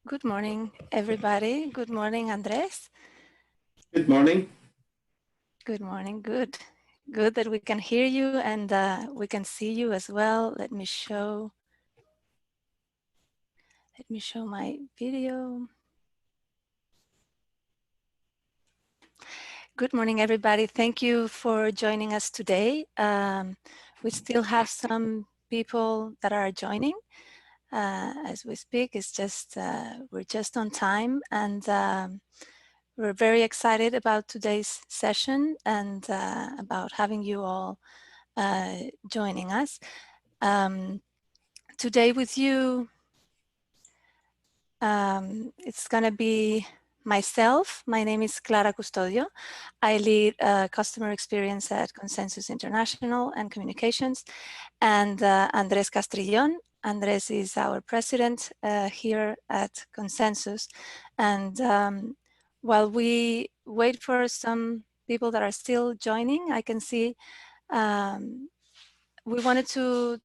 Good morning, everybody. Good morning, Andres. Good morning. Good morning. Good. Good that we can hear you and we can see you as well. Let me show my video. Good morning, everybody. Thank you for joining us today. We still have some people that are joining as we speak. It's just we're just on time, and we're very excited about today's session and about having you all joining us. Today with you, it's going to be myself. My name is Clara Custodio. I lead customer experience at Consensus International and Communications, and Andres Castrillon. Andres is our president here at Consensus. And while we wait for some people that are still joining, I can see we wanted to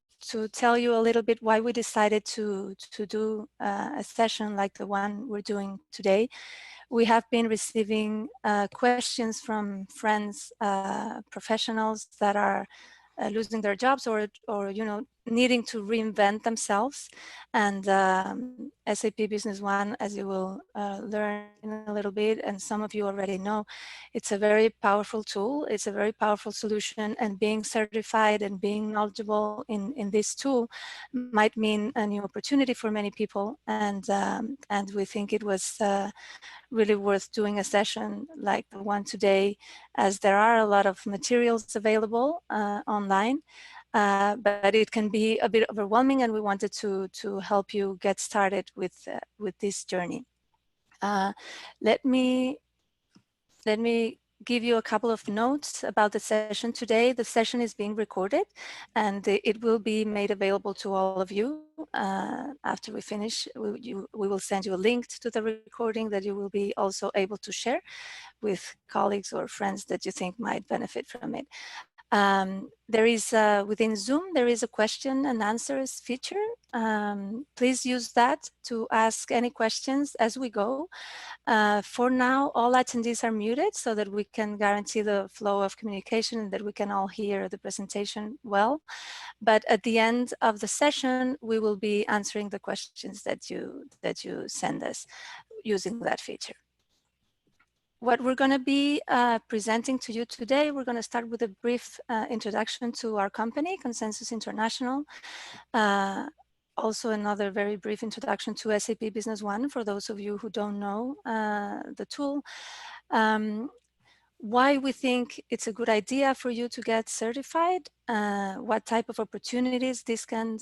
tell you a little bit why we decided to do a session like the one we're doing today. We have been receiving questions from friends, professionals that are losing their jobs or needing to reinvent themselves. And SAP Business One, as you will learn in a little bit, and some of you already know, it's a very powerful tool. It's a very powerful solution, and being certified and being knowledgeable in this tool might mean a new opportunity for many people. And we think it was really worth doing a session like the one today, as there are a lot of materials available online, but it can be a bit overwhelming, and we wanted to help you get started with this journey. Let me give you a couple of notes about the session today. The session is being recorded, and it will be made available to all of you after we finish. We will send you a link to the recording that you will be also able to share with colleagues or friends that you think might benefit from it. There is within Zoom, there is a question and answers feature. Please use that to ask any questions as we go. For now, all attendees are muted so that we can guarantee the flow of communication and that we can all hear the presentation well. But at the end of the session, we will be answering the questions that you send us using that feature. What we're going to be presenting to you today, we're going to start with a brief introduction to our company, Consensus International. Also another very brief introduction to SAP Business One for those of you who don't know the tool. Why we think it's a good idea for you to get certified, what type of opportunities this can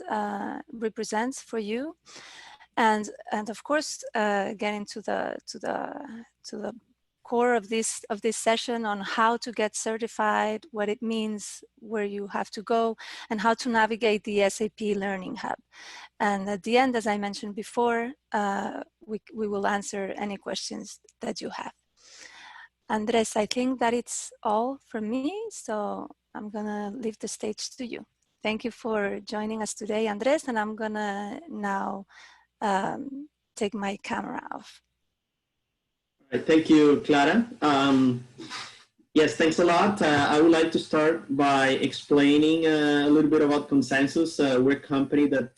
represent for you, and of course get into the core of this session on how to get certified, what it means, where you have to go, and how to navigate the SAP Learning Hub. And at the end, as I mentioned before, we will answer any questions that you have. Andres, I think that it's all from me, so I'm gonna leave the stage to you. Thank you for joining us today, Andres, and I'm gonna now take my camera off. All right, thank you, Clara. Yes, thanks a lot. I would like to start by explaining a little bit about Consensus. We're a company that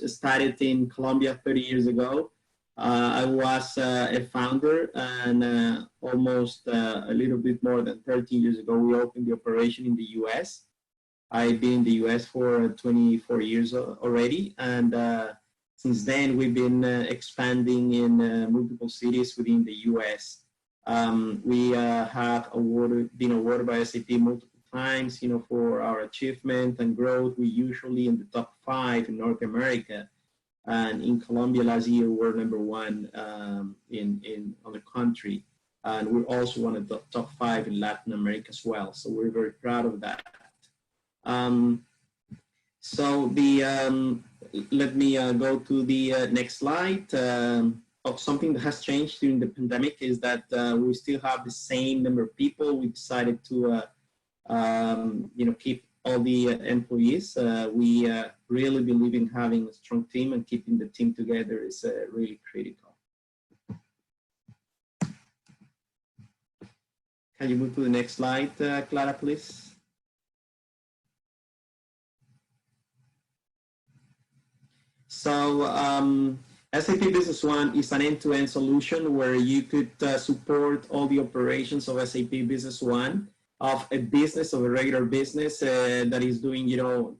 started in Colombia 30 years ago. I was a founder, and almost a little bit more than 13 years ago, we opened the operation in the US. I've been in the US for 24 years already, and since then, we've been expanding in multiple cities within the US. We have been awarded by SAP multiple times, for our achievement and growth. We're usually in the top 5 in North America. And in Colombia last year, we're #1 on the country. And we're also one of the top 5 in Latin America as well. So we're very proud of that. Let me go to the next slide. Something that has changed during the pandemic is that we still have the same number of people. We decided to keep all the employees. We really believe in having a strong team, and keeping the team together is really critical. Can you move to the next slide, Clara, please? So SAP Business One is an end-to-end solution where you could support all the operations of SAP Business One, of a business, of a regular business that is doing,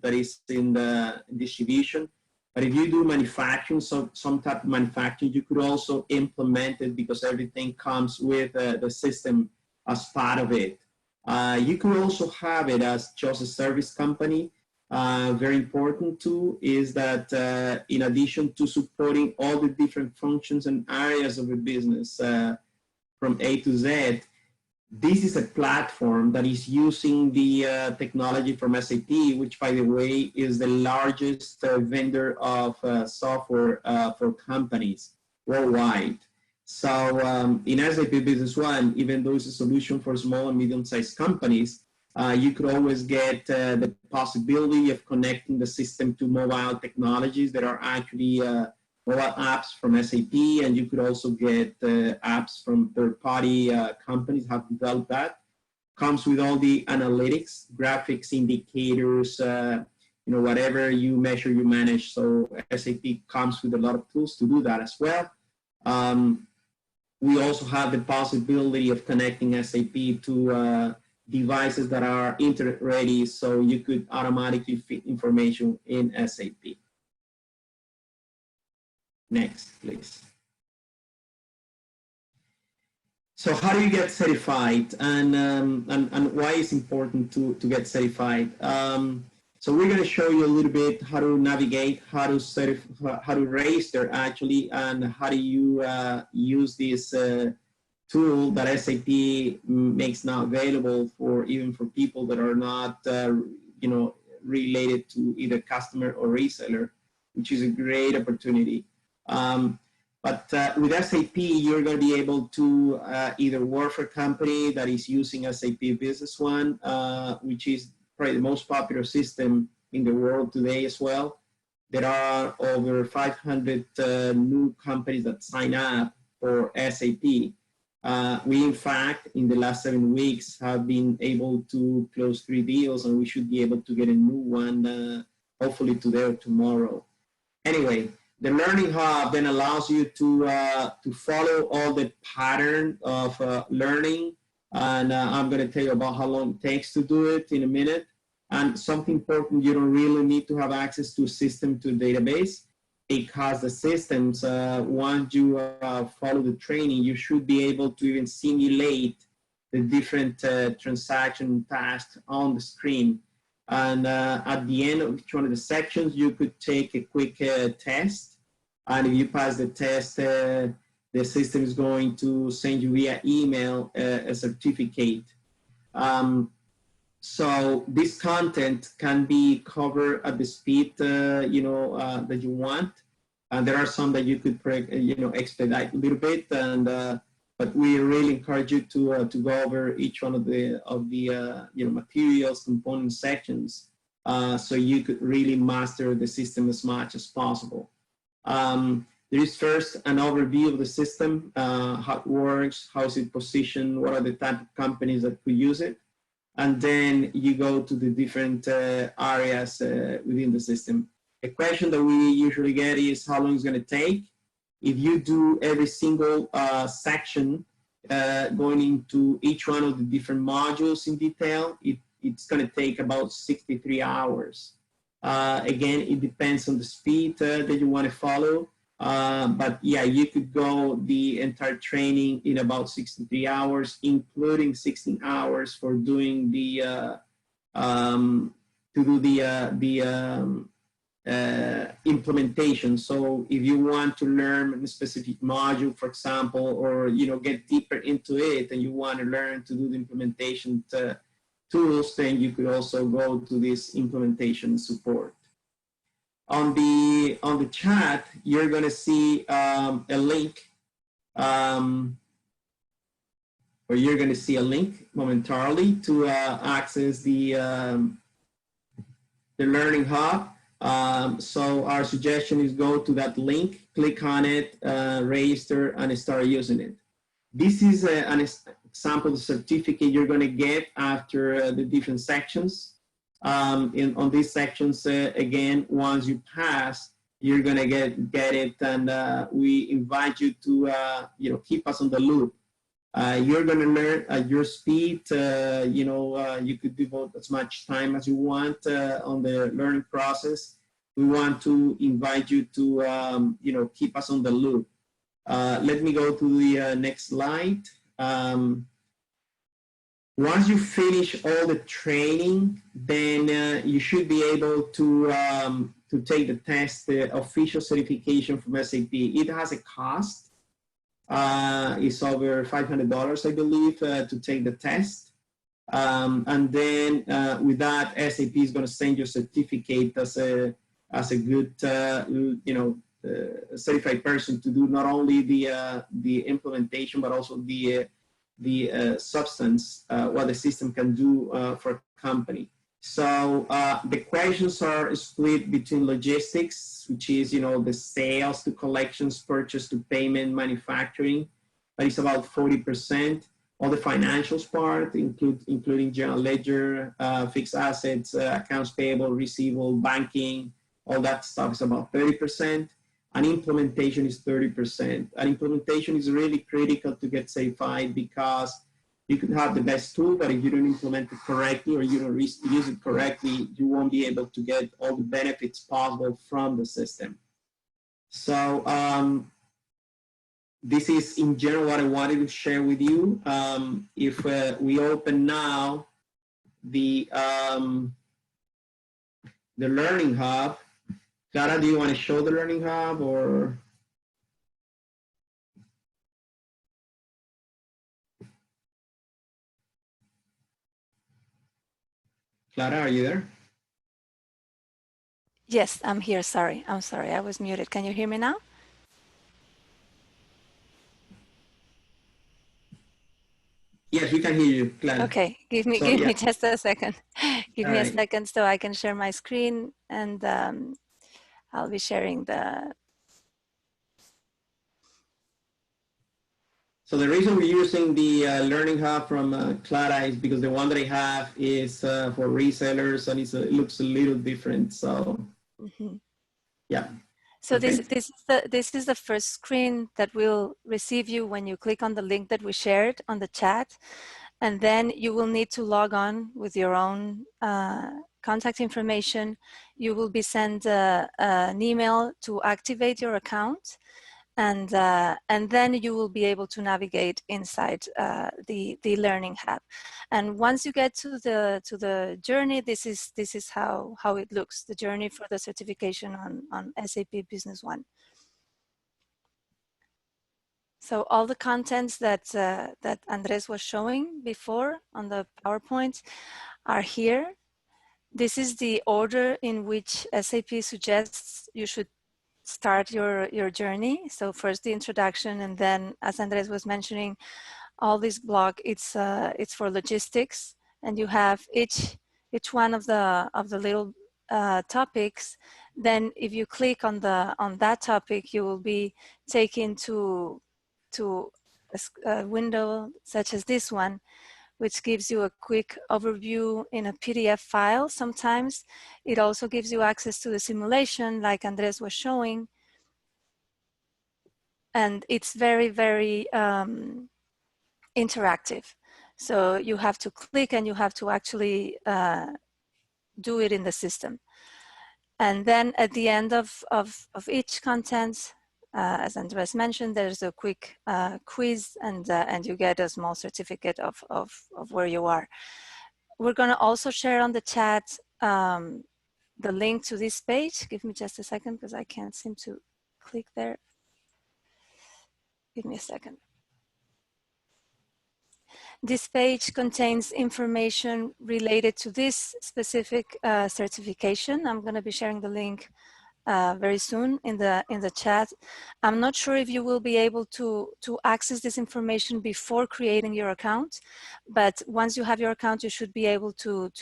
that is in the distribution. But if you do manufacturing, so some type of manufacturing, you could also implement it, because everything comes with the system as part of it. You could also have it as just a service company. Very important too is that in addition to supporting all the different functions and areas of a business from A to Z, this is a platform that is using the technology from SAP, which, by the way, is the largest vendor of software for companies worldwide. So in SAP Business One, even though it's a solution for small and medium-sized companies, you could always get the possibility of connecting the system to mobile technologies that are actually mobile apps from SAP, and you could also get apps from third-party companies have developed that. Comes with all the analytics, graphics, indicators, whatever you measure, you manage. So SAP comes with a lot of tools to do that as well. We also have the possibility of connecting SAP to devices that are internet ready, so you could automatically fit information in SAP. Next, please. So how do you get certified, and why is it important to get certified? So we're going to show you a little bit how to navigate, how to register actually, and how do you use this tool that SAP makes now available even for people that are not related to either customer or reseller, which is a great opportunity. But with SAP, you're going to be able to either work for a company that is using SAP Business One, which is probably the most popular system in the world today as well. There are over 500 new companies that sign up for SAP. We, in fact, in the last 7 weeks, have been able to close 3 deals, and we should be able to get a new one, hopefully today or tomorrow. Anyway, the Learning Hub then allows you to follow all the pattern of learning, and I'm going to tell you about how long it takes to do it in a minute. And something important, you don't really need to have access to a system, to a database, because the systems, once you follow the training, you should be able to even simulate the different transaction tasks on the screen. And at the end of each one of the sections, you could take a quick test. And if you pass the test, the system is going to send you via email a certificate. So this content can be covered at the speed that you want. And there are some that you could expedite a little bit. And but we really encourage you to go over each one of the materials, component sections, so you could really master the system as much as possible. There is first an overview of the system, how it works, how is it positioned, what are the type of companies that could use it. And then you go to the different areas within the system. A question that we usually get is how long it's going to take. If you do every single section going into each one of the different modules in detail, it's going to take about 63 hours. Again, it depends on the speed that you want to follow. But yeah, you could go the entire training in about 63 hours, including 16 hours for doing the implementation. So if you want to learn a specific module, for example, or get deeper into it, and you want to learn to do the implementation tools, then you could also go to this implementation support. On the chat, you're going to see a link, or you're going to see a link momentarily to access the the Learning Hub. So our suggestion is go to that link, click on it, register, and start using it. This is an example certificate you're going to get after the different sections. On these sections, again, once you pass, you're going to get it, and we invite you to keep us on the loop. You're going to learn at your speed. You could devote as much time as you want on the learning process. We want to invite you to keep us on the loop. Let me go to the next slide. Once you finish all the training, then you should be able to take the test, the official certification from SAP. It has a cost. It's over $500, I believe, to take the test. And then with that, SAP is going to send you a certificate as a good, certified person to do not only the implementation, but also the substance, what the system can do for a company. So the questions are split between logistics, which is, the sales to collections, purchase to payment, manufacturing. That is about 40%. All the financials part, including general ledger, fixed assets, accounts payable, receivable, banking, all that stuff is about 30%. And implementation is 30%. And implementation is really critical to get certified because you could have the best tool, but if you don't implement it correctly or you don't use it correctly, you won't be able to get all the benefits possible from the system. So this is in general what I wanted to share with you. If we open now the Learning Hub, Clara, do you want to show the Learning Hub or? Clara, are you there? Yes, I'm here. Sorry. I'm sorry. I was muted. Can you hear me now? Yes, we can hear you, Clara. Okay. Give me just a second. Give me a second so I can share my screen, and I'll be sharing the. So the reason we're using the Learning Hub from Clara is because the one that I have is for resellers, and it looks a little different. So, yeah. So this is the first screen that will receive you when you click on the link that we shared on the chat, and then you will need to log on with your own contact information. You will be sent an email to activate your account. And then you will be able to navigate inside the Learning Hub. And once you get to the journey, this is how it looks, the journey for the certification on SAP Business One. So all the contents that Andres was showing before on the PowerPoint are here. This is the order in which SAP suggests you should start your journey. So first the introduction, and then, as Andres was mentioning, all this block, it's for logistics, and you have each one of the little topics. Then if you click on that topic, you will be taken to a window such as this one, which gives you a quick overview in a PDF file. Sometimes it also gives you access to the simulation like Andres was showing. And it's very, very interactive. So you have to click and you have to actually do it in the system. And then at the end of each content, as Andres mentioned, there's a quick quiz, and you get a small certificate of where you are. We're going to also share on the chat the link to this page. Give me just a second because I can't seem to click there. Give me a second. This page contains information related to this specific certification. I'm going to be sharing the link very soon in the chat. I'm not sure if you will be able to access this information before creating your account, but once you have your account, you should be able to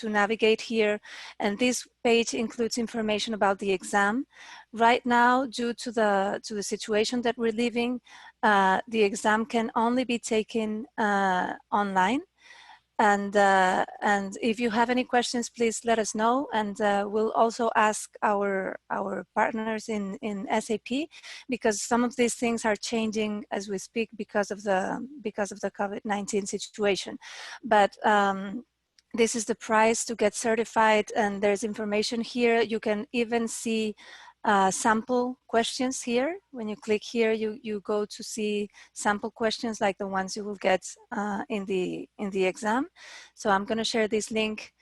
navigate here. And this page includes information about the exam. Right now, due to the situation that we're living, the exam can only be taken online. And if you have any questions, please let us know, and we'll also ask our partners in SAP, because some of these things are changing as we speak because of the COVID-19 situation. But this is the price to get certified, and there's information here. You can even see sample questions here. When you click here, you go to see sample questions like the ones you will get in the exam. So I'm going to share this link,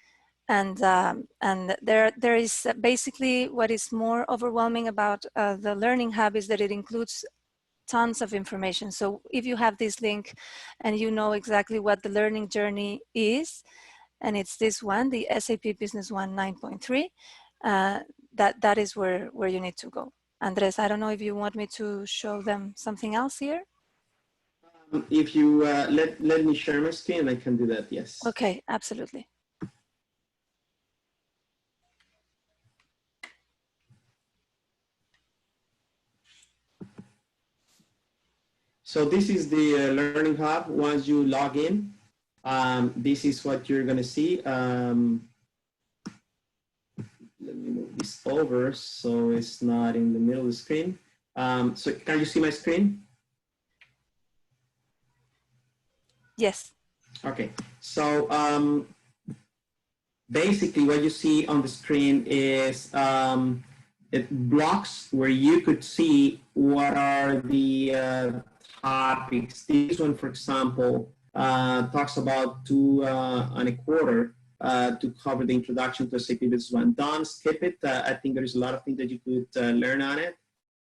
and there is basically what is more overwhelming about the Learning Hub is that it includes tons of information. So if you have this link and you know exactly what the learning journey is, and it's this one, the SAP Business One 9.3, that is where you need to go. Andres, I don't know if you want me to show them something else here. If you let me share my screen, I can do that, yes. Okay, absolutely. So this is the Learning Hub. Once you log in, this is what you're going to see. Let me move this over so it's not in the middle of the screen. So can you see my screen? Yes. Okay. So basically what you see on the screen is blocks where you could see what are the topics. This one, for example, talks about 2.25 to cover the introduction to SAP Business One. Don't skip it. I think there's a lot of things that you could learn on it.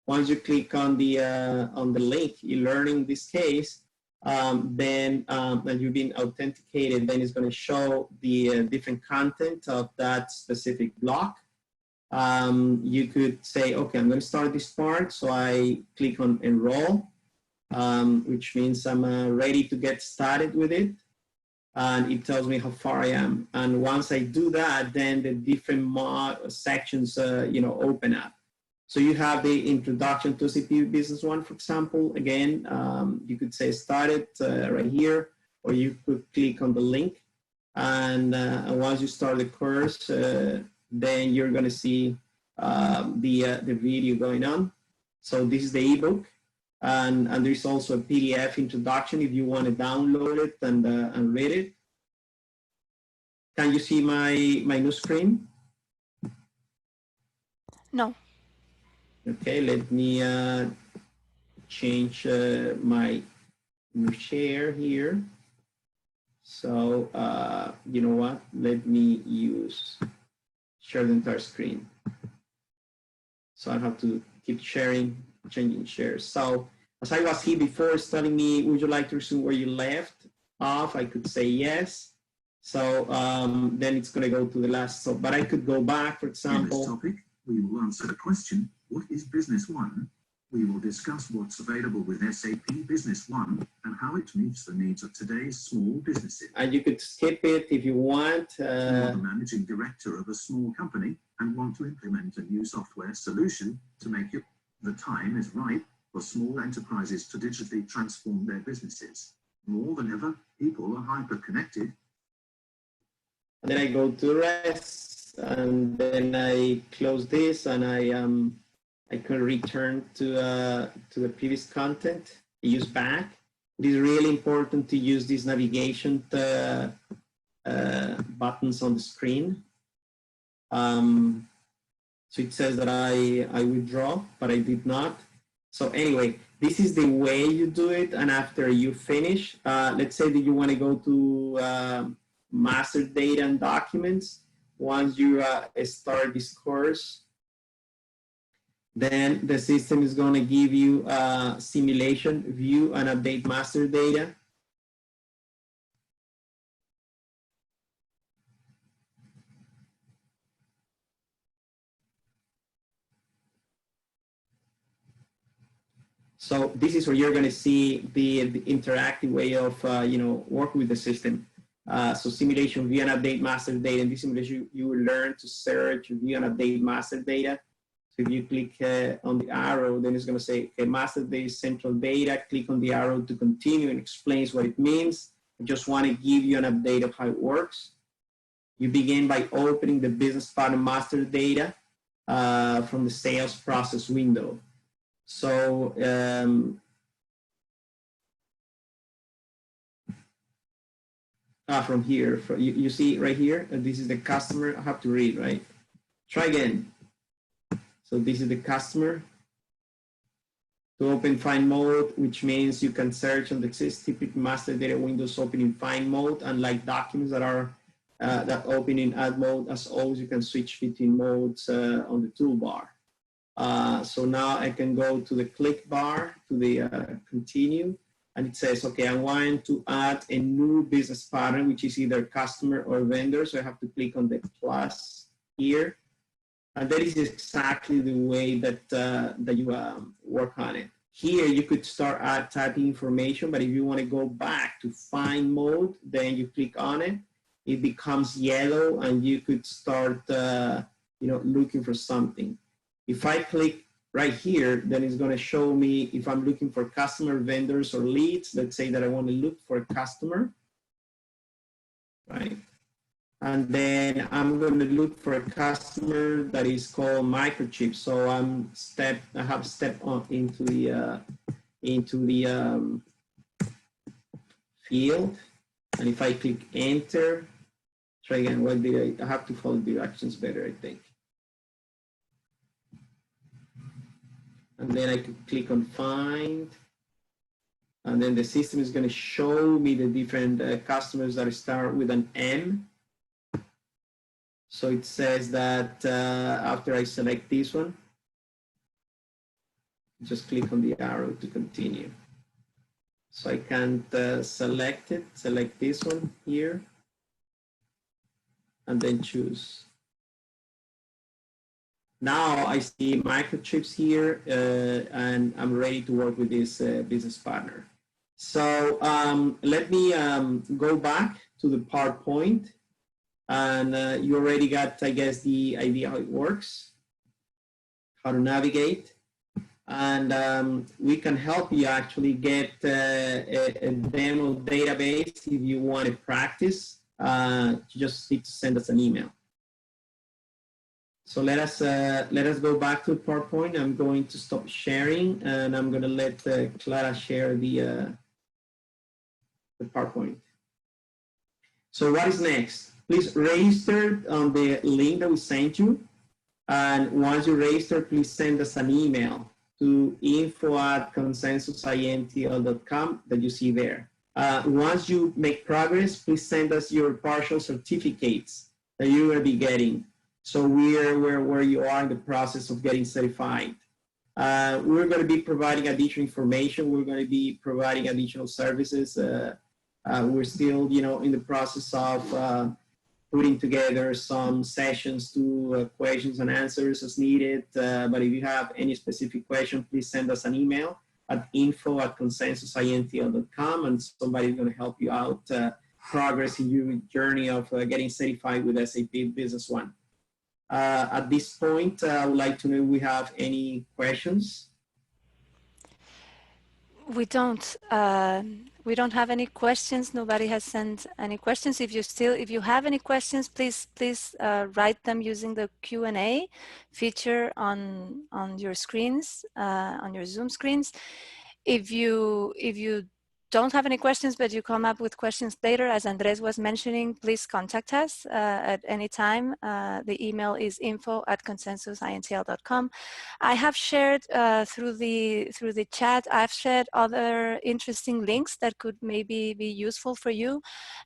Once you click on the link, e-learning this case, then and you've been authenticated, then it's going to show the different content of that specific block. You could say, okay, I'm going to start this part. So I click on enroll, which means I'm ready to get started with it. And it tells me how far I am. And once I do that, then the different sections, open up. So you have the introduction to SAP Business One, for example. Again, you could say start it right here, or you could click on the link. And once you start the course, then you're going to see the video going on. So this is the ebook. And there's also a PDF introduction if you want to download it and read it. Can you see my new screen? No. Okay, let me change my share here. So you know what? Let me share the entire screen. So I have to keep sharing, changing shares. So as I was here before, it's telling me, would you like to resume where you left off? I could say yes. So then it's going to go to the last. So, but I could go back, for example. In this topic, we will answer the question, what is Business One? We will discuss what's available with SAP Business One and how it meets the needs of today's small businesses. And you could skip it if you want. You are the managing director of a small company and want to implement a new software solution to make it the time is right for small enterprises to digitally transform their businesses. More than ever, people are hyper-connected. And then I go to rest, and then I close this, and I can return to the previous content, use back. It is really important to use these navigation buttons on the screen. So it says that I withdraw, but I did not. So anyway, this is the way you do it. And after you finish, let's say that you want to go to master data and documents. Once you start this course, then the system is going to give you a simulation, view, and update master data. So this is where you're going to see the interactive way of working with the system. So simulation, view and update master data. In this simulation, you will learn to search, view and update master data. So if you click on the arrow, then it's going to say, okay, master data is central data. Click on the arrow to continue and explains what it means. I just want to give you an update of how it works. You begin by opening the business partner master data from the sales process window. So from here, you see right here, this is the customer. I have to read, right? Try again. So this is the customer. To open find mode, which means you can search on the existing master data windows open in find mode, unlike documents that are that open in add mode. As always, you can switch between modes on the toolbar. So now I can go to the click bar, to the continue, and it says, okay, I want to add a new business partner, which is either customer or vendor. So I have to click on the plus here. And that is exactly the way that, that you work on it. Here, you could start typing information, but if you want to go back to find mode, then you click on it. It becomes yellow, and you could start, looking for something. If I click right here, then it's going to show me if I'm looking for customer, vendors, or leads. Let's say that I want to look for a customer, right? And then I'm going to look for a customer that is called microchip. So I have stepped on into the field, and if I click enter, try again. What did I have to follow directions better, I think. And then I could click on find, and then the system is going to show me the different customers that start with an M. So it says that after I select this one, just click on the arrow to continue. So I can't select it, select this one here, and then choose. Now I see microchips here, and I'm ready to work with this business partner. So let me go back to the PowerPoint. And you already got, I guess, the idea how it works, how to navigate. And we can help you actually get a demo database if you want to practice. You just need to send us an email. So let us go back to PowerPoint. I'm going to stop sharing, and I'm going to let Clara share the PowerPoint. So what is next? Please register on the link that we sent you. And once you register, please send us an email to info@consensusintl.com that you see there. Once you make progress, please send us your partial certificates that you're going to be getting. So we're where you are in the process of getting certified. We're going to be providing additional information. We're going to be providing additional services. We're still, in the process of putting together some sessions to questions and answers as needed. But if you have any specific question, please send us an email at info@consensusintl.com, and somebody's going to help you out progress in your journey of getting certified with SAP Business One. At this point, I would like to know if we have any questions. We don't have any questions. Nobody has sent any questions. If you have any questions, please write them using the Q&A feature on your screens, on your Zoom screens. If you don't have any questions, but you come up with questions later, as Andres was mentioning, please contact us at any time. The email is info@consensusintl.com. I have shared through the chat, I've shared other interesting links that could maybe be useful for you.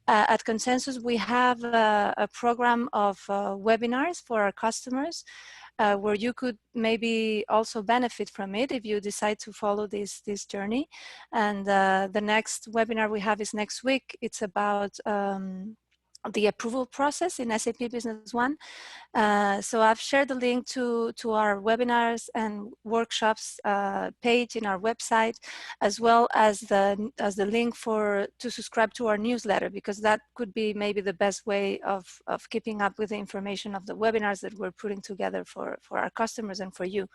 At Consensus, we have a program of webinars for our customers, where you could maybe also benefit from it if you decide to follow this journey. And the next webinar we have is next week. It's about the approval process in SAP Business One. So I've shared the link to our webinars and workshops page in our website, as well as the link to subscribe to our newsletter, because that could be maybe the best way of keeping up with the information of the webinars that we're putting together for our customers and for you.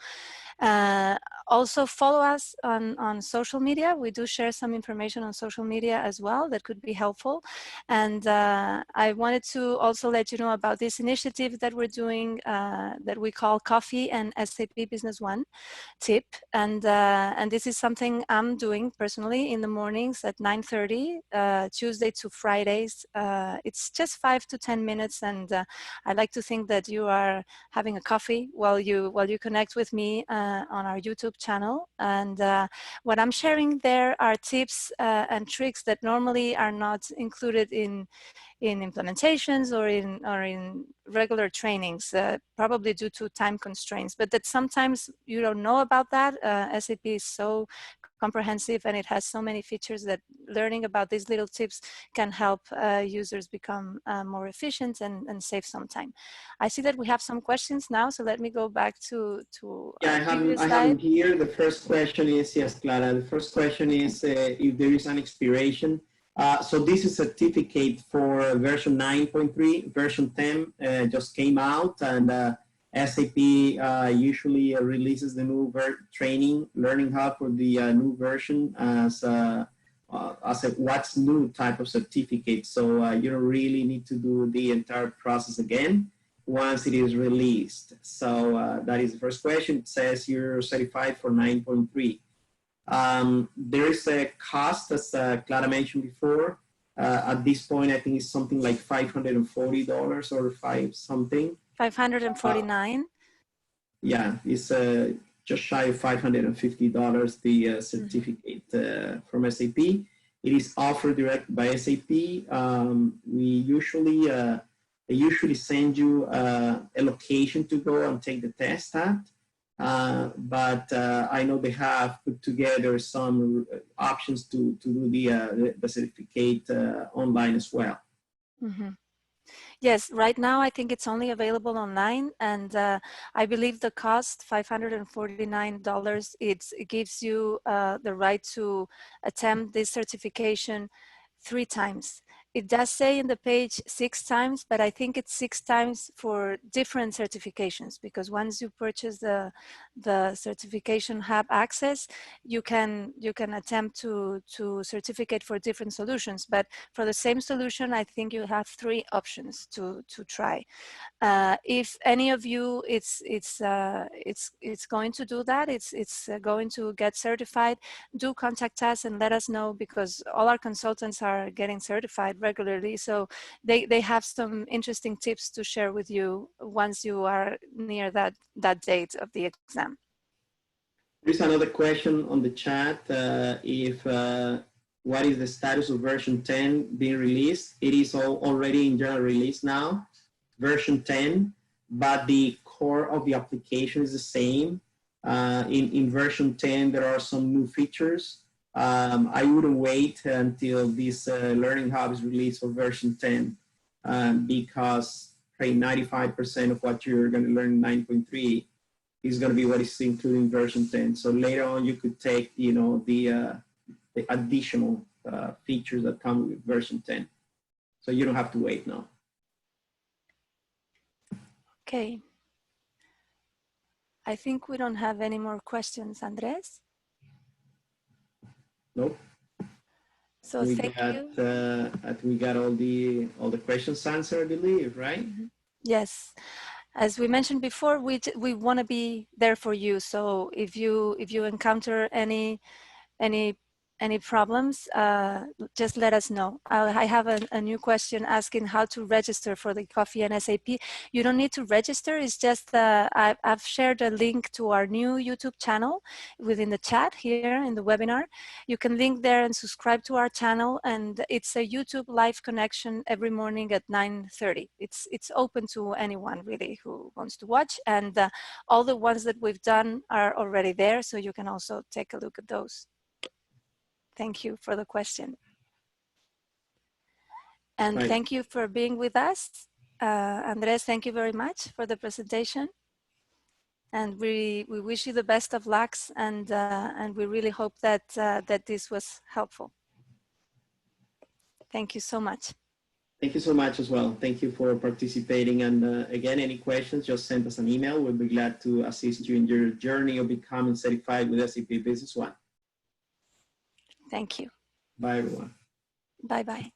Also follow us on social media. We do share some information on social media as well that could be helpful. And I wanted to also let you know about this initiative that we're doing that we call Coffee and SAP Business One tip. And this is something I'm doing personally in the mornings at 9:30, Tuesday to Fridays. It's just 5 to 10 minutes. And I like to think that you are having a coffee while you connect with me on our YouTube channel. And what I'm sharing there are tips and tricks that normally are not included in implementations or in regular trainings, probably due to time constraints, but that sometimes you don't know about that. SAP is so comprehensive and it has so many features that learning about these little tips can help users become more efficient and save some time. I see that we have some questions now, so let me go back to yeah, I have them here. The first question is, yes, Clara, the first question is if there is an expiration. So this is a certificate for version 9.3, version 10 just came out, and SAP usually releases the new training Learning Hub for the new version as a what's new type of certificate. So you don't really need to do the entire process again once it is released. So that is the first question. It says you're certified for 9.3. There is a cost, as Clara mentioned before. At this point, I think it's something like $540 or something. 549. Yeah, it's just shy of $550, the certificate from SAP. It is offered direct by SAP. They usually send you a location to go and take the test at. But I know they have put together some options to do the certificate online as well. Mm-hmm. Yes, right now I think it's only available online, and I believe the cost, $549, it gives you the right to attempt this certification 3 times. It does say in the page 6 times, but I think it's 6 times for different certifications, because once you purchase the certification hub access, you can attempt to certificate for different solutions. But for the same solution, I think you have 3 options to try. If any of you it's going to do that, it's going to get certified, do contact us and let us know, because all our consultants are getting certified regularly, so they have some interesting tips to share with you once you are near that date of the exam. There's another question on the chat. What is the status of version 10 being released? It is already in general release now, version 10, but the core of the application is the same. In version 10, there are some new features. I wouldn't wait until this Learning Hub is released for version 10 because probably 95% of what you're going to learn in 9.3 is going to be what is included in version 10. So later on, you could take, the additional features that come with version 10. So you don't have to wait now. Okay. I think we don't have any more questions, Andres. Nope. So thank you. We got all the questions answered, I believe, right? Mm-hmm. Yes. As we mentioned before, we want to be there for you. So if you encounter any problems, just let us know. I have a new question asking how to register for the Coffee and SAP. You don't need to register. It's just I've shared a link to our new YouTube channel within the chat here in the webinar. You can link there and subscribe to our channel, and it's a YouTube live connection every morning at 9:30. It's open to anyone really who wants to watch, and all the ones that we've done are already there, so you can also take a look at those. Thank you for the question. And Right. thank you for being with us. Andres, thank you very much for the presentation. And we wish you the best of lucks, and we really hope that, that this was helpful. Thank you so much. Thank you so much as well. Thank you for participating. And again, any questions, just send us an email. We'll be glad to assist you in your journey of becoming certified with SAP Business One. Thank you. Bye, everyone. Bye-bye.